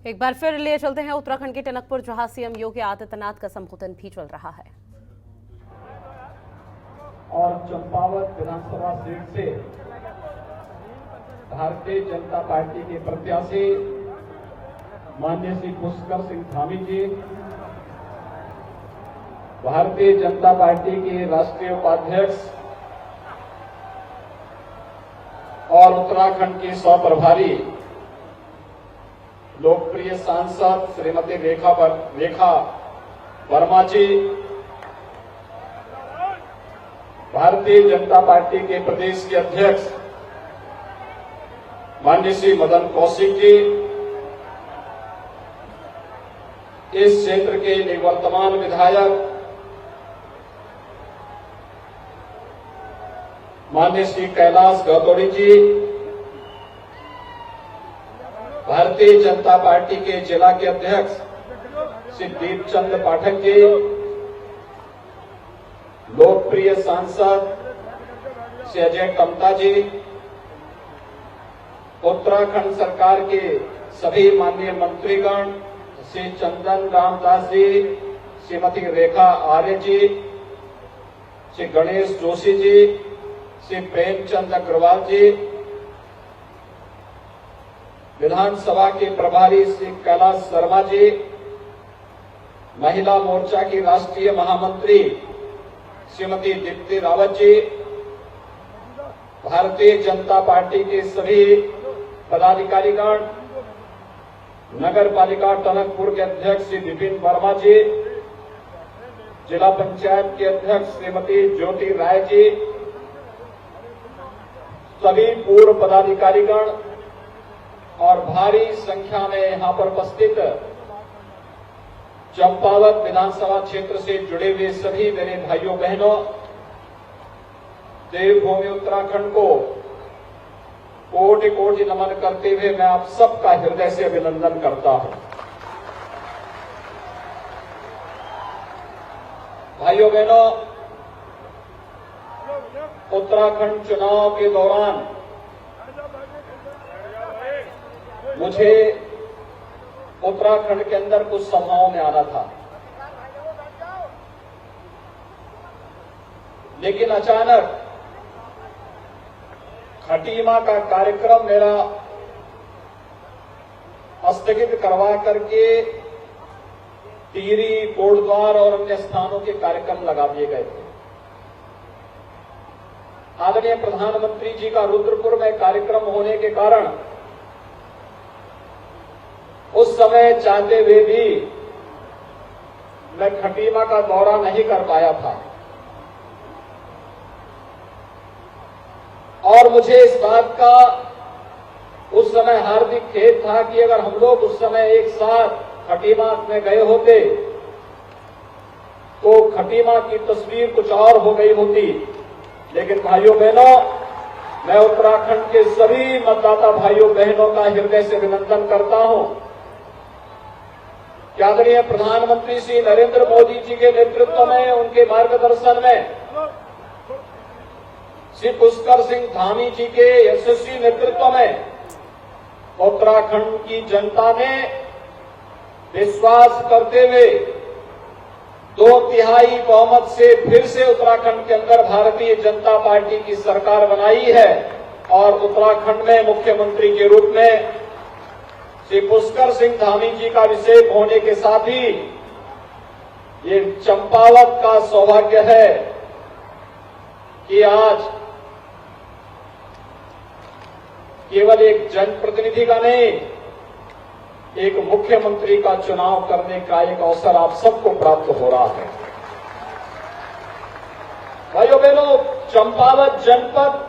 एक बार फिर लिए चलते हैं उत्तराखंड के टनकपुर, जहां सीएम योगी आदित्यनाथ का संबोधन भी चल रहा है। और चंपावत विधानसभा सीट से भारतीय जनता पार्टी के प्रत्याशी माननीय श्री पुष्कर सिंह धामी जी, भारतीय जनता पार्टी के राष्ट्रीय उपाध्यक्ष और उत्तराखंड की सह प्रभारी लोकप्रिय सांसद श्रीमती रेखा वर्मा जी, भारतीय जनता पार्टी के प्रदेश के अध्यक्ष माननीय श्री मदन कौशिक जी, इस क्षेत्र के निवर्तमान विधायक माननीय श्री कैलाश गौतोड़ी जी, भारतीय जनता पार्टी के जिला के अध्यक्ष श्री दीपचंद पाठक जी, लोकप्रिय सांसद श्री अजय टम्टा जी, उत्तराखंड सरकार के सभी माननीय मंत्रीगण श्री चंदन रामदास जी, श्रीमती रेखा आर्य जी, श्री गणेश जोशी जी, श्री प्रेमचंद अग्रवाल जी, विधानसभा के प्रभारी श्री कैलाश शर्मा जी, महिला मोर्चा की राष्ट्रीय महामंत्री श्रीमती दीप्ति रावत जी, भारतीय जनता पार्टी के सभी पदाधिकारीगण, नगर पालिका टनकपुर के अध्यक्ष श्री विपिन वर्मा जी, जिला पंचायत के अध्यक्ष श्रीमती ज्योति राय जी, सभी पूर्व पदाधिकारीगण और भारी संख्या में यहां पर उपस्थित चंपावत विधानसभा क्षेत्र से जुड़े हुए सभी मेरे भाइयों बहनों, देवभूमि उत्तराखंड को कोटि कोटि नमन करते हुए मैं आप सबका हृदय से अभिनंदन करता हूं। भाइयों बहनों, उत्तराखंड चुनाव के दौरान मुझे उत्तराखंड के अंदर कुछ सभाओं में आना था, लेकिन अचानक खटीमा का कार्यक्रम मेरा स्थगित करवा करके टिहरी, कोटद्वार और अन्य स्थानों के कार्यक्रम लगा दिए गए थे। आदरणीय प्रधानमंत्री जी का रुद्रपुर में कार्यक्रम होने के कारण उस समय चाहते हुए भी मैं खटीमा का दौरा नहीं कर पाया था और मुझे इस बात का उस समय हार्दिक खेद था कि अगर हम लोग उस समय एक साथ खटीमा में गए होते तो खटीमा की तस्वीर कुछ और हो गई होती। लेकिन भाइयों बहनों, मैं उत्तराखंड के सभी मतदाता भाइयों बहनों का हृदय से अभिनंदन करता हूं कि आदरणीय प्रधानमंत्री श्री नरेंद्र मोदी जी के नेतृत्व में, उनके मार्गदर्शन में, श्री पुष्कर सिंह धामी जी के यशस्वी नेतृत्व में उत्तराखंड की जनता ने विश्वास करते हुए 2/3 बहुमत से फिर से उत्तराखंड के अंदर भारतीय जनता पार्टी की सरकार बनाई है और उत्तराखंड में मुख्यमंत्री के रूप में श्री पुष्कर सिंह धामी जी का अभिषेक होने के साथ ही ये चंपावत का सौभाग्य है कि आज केवल एक जनप्रतिनिधि का नहीं, एक मुख्यमंत्री का चुनाव करने का एक अवसर आप सबको प्राप्त हो रहा है। भाइयों बहनों, चंपावत जनपद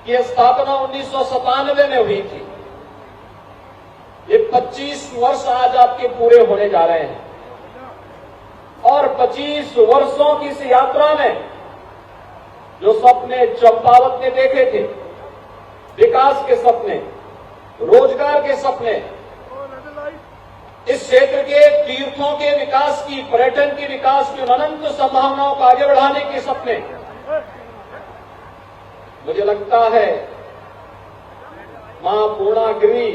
की स्थापना 1997 में हुई थी। ये 25 वर्ष आज आपके पूरे होने जा रहे हैं और 25 वर्षों की इस यात्रा में जो सपने चंपावत ने देखे थे, विकास के सपने, रोजगार के सपने, इस क्षेत्र के तीर्थों के विकास की, पर्यटन के विकास की अनंत संभावनाओं को आगे बढ़ाने के सपने, मुझे लगता है मां पूर्णागिरी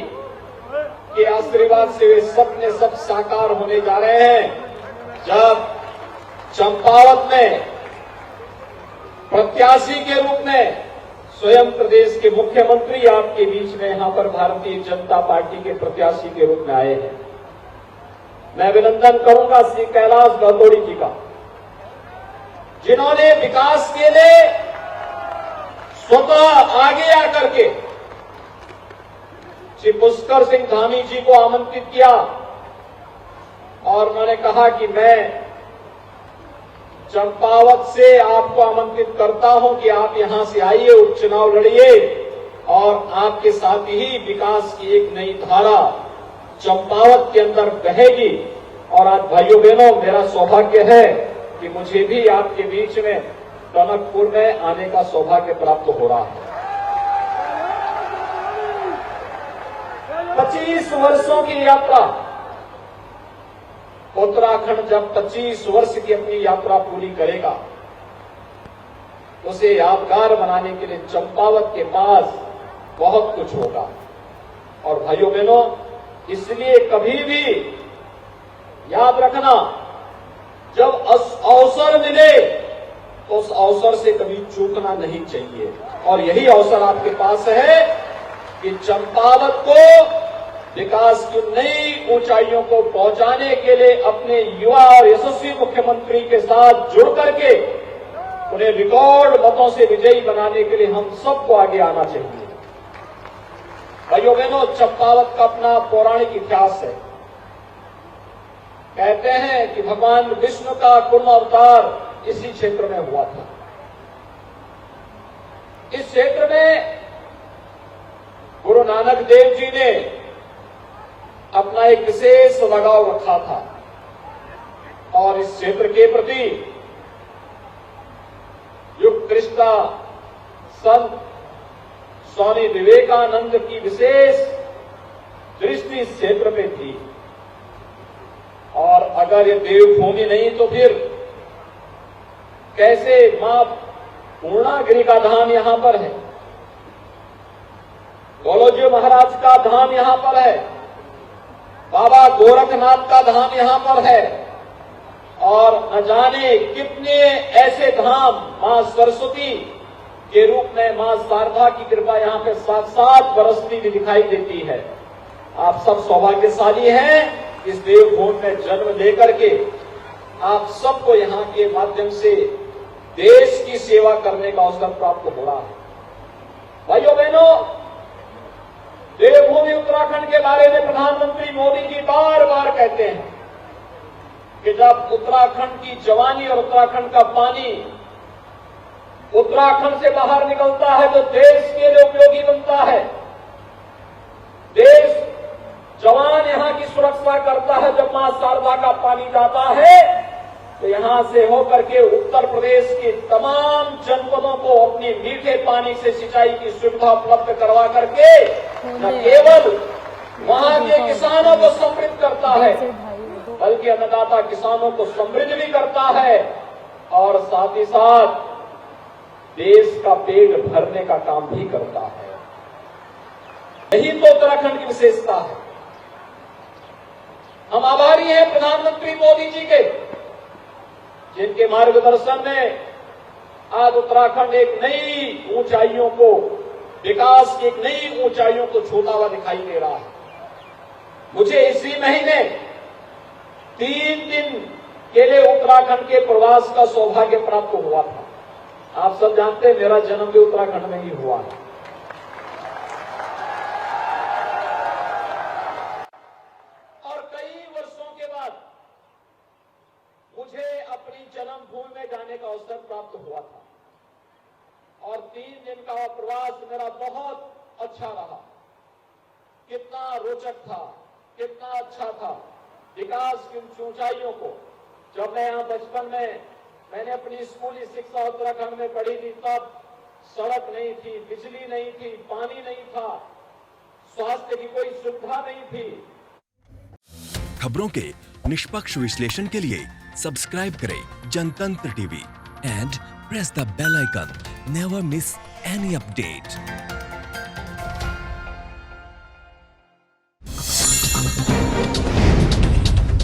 के आशीर्वाद से वे सपने सब साकार होने जा रहे हैं। जब चंपावत में प्रत्याशी के रूप में स्वयं प्रदेश के मुख्यमंत्री आपके बीच में यहां पर भारतीय जनता पार्टी के प्रत्याशी के रूप में आए हैं, मैं अभिनंदन करूंगा श्री कैलाश गौतोड़ी जी का, जिन्होंने विकास के लिए स्वतः आगे आकर के श्री पुष्कर सिंह धामी जी को आमंत्रित किया और उन्होंने कहा कि मैं चंपावत से आपको आमंत्रित करता हूं कि आप यहां से आइए, उपचुनाव लड़िए और आपके साथ ही विकास की एक नई धारा चंपावत के अंदर बहेगी। और आज भाइयों बहनों, मेरा सौभाग्य है कि मुझे भी आपके बीच में टनकपुर में आने का सौभाग्य प्राप्त हो रहा है। 25 वर्षों की यात्रा, उत्तराखंड जब 25 वर्ष की अपनी यात्रा पूरी करेगा, उसे यादगार बनाने के लिए चंपावत के पास बहुत कुछ होगा। और भाइयों बहनों, इसलिए कभी भी याद रखना, जब अवसर मिले तो उस अवसर से कभी चूकना नहीं चाहिए। और यही अवसर आपके पास है कि चंपावत को विकास की नई ऊंचाइयों को पहुंचाने के लिए अपने युवा और यशस्वी मुख्यमंत्री के साथ जुड़ करके उन्हें रिकॉर्ड मतों से विजयी बनाने के लिए हम सबको आगे आना चाहिए। भाइयों बहनों, चंपावत का अपना पौराणिक इतिहास है। कहते हैं कि भगवान विष्णु का कुर्म अवतार इसी क्षेत्र में हुआ था। इस क्षेत्र में गुरु नानक देव जी ने अपना एक विशेष लगाव रखा था और इस क्षेत्र के प्रति युगकृष्णा संत स्वामी विवेकानंद की विशेष दृष्टि इस क्षेत्र में थी। और अगर ये देवभूमि नहीं तो फिर कैसे मां पूर्णागिरि का धाम यहां पर है, गोलोजी महाराज का धाम यहां पर है, बाबा गोरखनाथ का धाम यहां पर है और न जाने कितने ऐसे धाम मां सरस्वती के रूप में मां शारदा की कृपा यहां पे साथ बरसती हुई दिखाई देती है। आप सब सौभाग्यशाली हैं इस देवभूमि में जन्म लेकर के। आप सबको यहां के माध्यम से देश की सेवा करने का अवसर प्राप्त हो रहा है। भाइयों बहनों, देवभूमि उत्तराखंड के बारे में प्रधानमंत्री मोदी जी बार बार कहते हैं कि जब उत्तराखंड की जवानी और उत्तराखंड का पानी उत्तराखंड से बाहर निकलता है तो देश के लिए उपयोगी बनता है। देश जवान यहां की सुरक्षा करता है। जब मां शारदा का पानी जाता है तो यहां से होकर के उत्तर प्रदेश के तमाम जनपदों को अपनी मीठे पानी से सिंचाई की सुविधा उपलब्ध करवा करके न केवल वहां के किसानों को समृद्ध करता है बल्कि अन्नदाता किसानों को समृद्ध भी करता है और साथ ही साथ देश का पेट भरने का काम भी करता है। यही तो उत्तराखंड की विशेषता है। हम आभारी हैं प्रधानमंत्री मोदी जी के, जिनके मार्गदर्शन में आज उत्तराखंड एक नई ऊंचाइयों को, विकास की एक नई ऊंचाइयों को छूता हुआ दिखाई दे रहा है। मुझे इसी महीने 3 दिन के लिए उत्तराखंड के प्रवास का सौभाग्य प्राप्त हुआ था। आप सब जानते हैं मेरा जन्म भी उत्तराखंड में ही हुआ है। और कई वर्षों के बाद मुझे अपनी जन्मभूमि में जाने का अवसर प्राप्त हुआ था और 3 दिन का प्रवास मेरा बहुत अच्छा रहा। कितना रोचक था, कितना अच्छा था। विकास की ऊंचाइयों को, जब मैं यहाँ बचपन में मैंने अपनी स्कूली शिक्षा उत्तराखंड में पढ़ी थी, तब सड़क नहीं थी, बिजली नहीं थी, पानी नहीं था, स्वास्थ्य की कोई सुविधा नहीं थी। खबरों के निष्पक्ष विश्लेषण के लिए सब्सक्राइब करें Jantantra TV and press the bell icon. Never miss any update.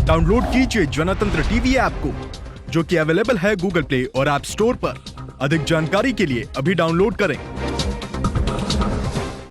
Download कीजिए जनतंत्र टीवी ऐप को, जो कि अवेलेबल है गूगल प्ले और ऐप स्टोर पर। अधिक जानकारी के लिए अभी डाउनलोड करें।